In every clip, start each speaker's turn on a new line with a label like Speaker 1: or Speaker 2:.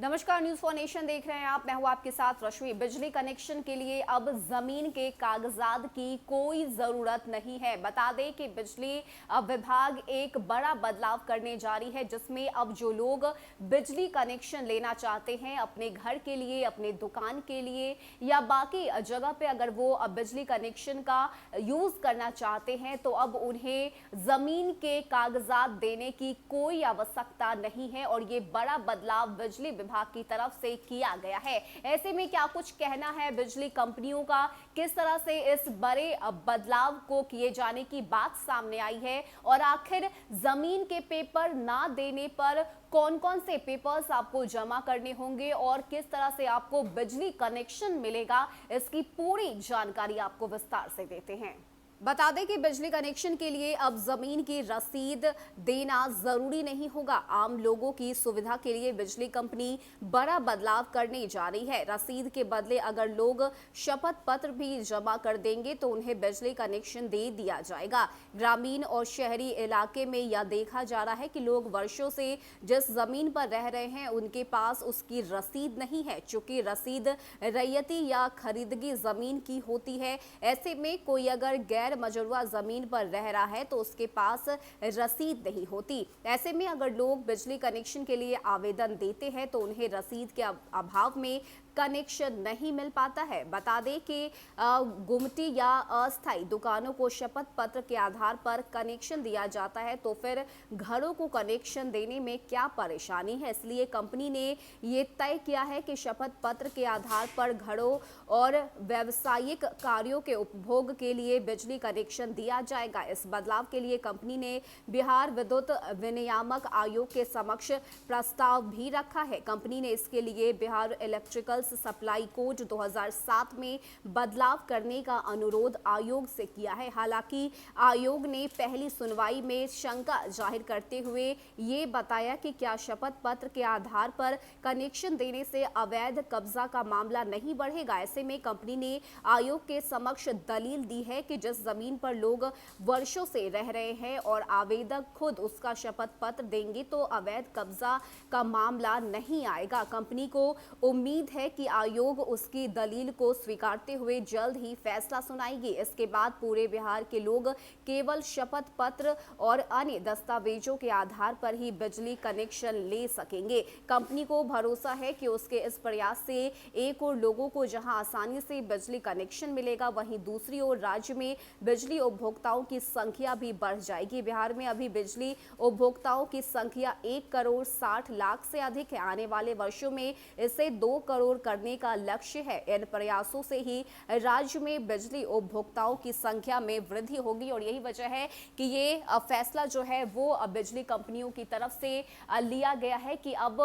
Speaker 1: नमस्कार, news for nation देख रहे हैं आप। मैं हूं आपके साथ रश्मि। बिजली कनेक्शन के लिए अब जमीन के कागजात की कोई जरूरत नहीं है। बता दें कि बिजली विभाग एक बड़ा बदलाव करने जा रही है, जिसमें अब जो लोग बिजली कनेक्शन लेना चाहते हैं अपने घर के लिए, अपने दुकान के लिए या बाकी जगह पे अगर वो बिजली कनेक्शन का यूज करना चाहते हैं तो अब उन्हें जमीन के कागजात देने की कोई आवश्यकता नहीं है। और ये बड़ा बदलाव बिजली विभाग की तरफ से किया गया है। ऐसे में क्या कुछ कहना है बिजली कंपनियों का, किस तरह से इस बड़े बदलाव को किए जाने की बात सामने आई है और आखिर जमीन के पेपर ना देने पर कौन कौन से पेपर्स आपको जमा करने होंगे और किस तरह से आपको बिजली कनेक्शन मिलेगा, इसकी पूरी जानकारी आपको विस्तार से देते हैं। बता दें कि बिजली कनेक्शन के लिए अब जमीन की रसीद देना जरूरी नहीं होगा। आम लोगों की सुविधा के लिए बिजली कंपनी बड़ा बदलाव करने जा रही है। रसीद के बदले अगर लोग शपथ पत्र भी जमा कर देंगे तो उन्हें बिजली कनेक्शन दे दिया जाएगा। ग्रामीण और शहरी इलाके में यह देखा जा रहा है कि लोग वर्षों से जिस जमीन पर रह रहे हैं उनके पास उसकी रसीद नहीं है। चूंकि रसीद रैयती या खरीदगी जमीन की होती है, ऐसे में कोई अगर गैर मजरूआ जमीन पर रह रहा है तो उसके पास रसीद नहीं होती। ऐसे में अगर लोग बिजली कनेक्शन के लिए आवेदन देते हैं तो उन्हें रसीद के अभाव में कनेक्शन नहीं मिल पाता है। बता दें कि गुमटी या अस्थायी दुकानों को शपथ पत्र के आधार पर कनेक्शन दिया जाता है, तो फिर घरों को कनेक्शन देने में क्या परेशानी है। इसलिए कंपनी ने ये तय किया है कि शपथ पत्र के आधार पर घरों और व्यावसायिक कार्यों के उपभोग के लिए बिजली कनेक्शन दिया जाएगा। इस बदलाव के लिए कंपनी ने बिहार विद्युत विनियामक आयोग के समक्ष प्रस्ताव भी रखा है। कंपनी ने इसके लिए बिहार इलेक्ट्रिकल सप्लाई कोड 2007 में बदलाव करने का अनुरोध आयोग से किया है। हालांकि आयोग ने पहली सुनवाई में शंका जाहिर करते हुए ये बताया कि क्या शपथ पत्र के आधार पर कनेक्शन देने से अवैध कब्जा का मामला नहीं बढ़ेगा। ऐसे में कंपनी ने आयोग के समक्ष दलील दी है कि जिस जमीन पर लोग वर्षों से रह रहे हैं और आवेदक खुद उसका शपथ पत्र देंगे तो अवैध कब्जा का मामला नहीं आएगा। कंपनी को उम्मीद है कि आयोग उसकी दलील को स्वीकारते हुए जल्द ही फैसला सुनाएगी। इसके बाद पूरे बिहार के लोग केवल शपथ पत्र और अन्य दस्तावेजों के आधार पर ही बिजली कनेक्शन ले सकेंगे। कंपनी को भरोसा है कि उसके इस प्रयास से एक और लोगों को जहां आसानी से बिजली कनेक्शन मिलेगा, वहीं दूसरी ओर राज्य में बिजली उपभोक्ताओं की संख्या भी बढ़ जाएगी। बिहार में अभी बिजली उपभोक्ताओं की संख्या 1,60,00,000 से अधिक है। आने वाले वर्षों में इसे 2 करोड़ करने का लक्ष्य है। इन प्रयासों से ही राज्य में बिजली उपभोक्ताओं की संख्या में वृद्धि होगी और यही वजह है कि ये फैसला जो है वो बिजली कंपनियों की तरफ से लिया गया है कि अब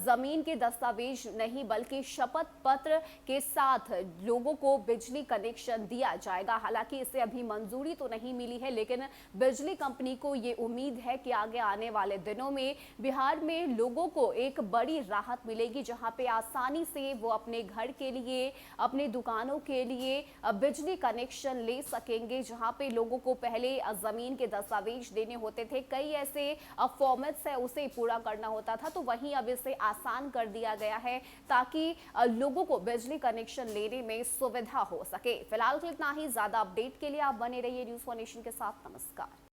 Speaker 1: जमीन के दस्तावेज नहीं बल्कि शपथ पत्र के साथ लोगों को बिजली कनेक्शन दिया जाएगा। हालांकि इसे अभी मंजूरी तो नहीं मिली है, लेकिन बिजली कंपनी को ये उम्मीद है कि आगे आने वाले दिनों में बिहार में लोगों को एक बड़ी राहत मिलेगी, जहां पे आसानी से वो अपने घर के लिए, अपने दुकानों के लिए बिजली कनेक्शन ले सकेंगे। जहां पे लोगों को पहले जमीन के दस्तावेज देने होते थे, कई ऐसे फॉर्मेट्स है उसे पूरा करना होता था, तो वहीं अब इसे आसान कर दिया गया है ताकि लोगों को बिजली कनेक्शन लेने में सुविधा हो सके। फिलहाल तो इतना ही। ज्यादा अपडेट के लिए आप बने रहिए न्यूज फॉर नेशन के साथ। नमस्कार।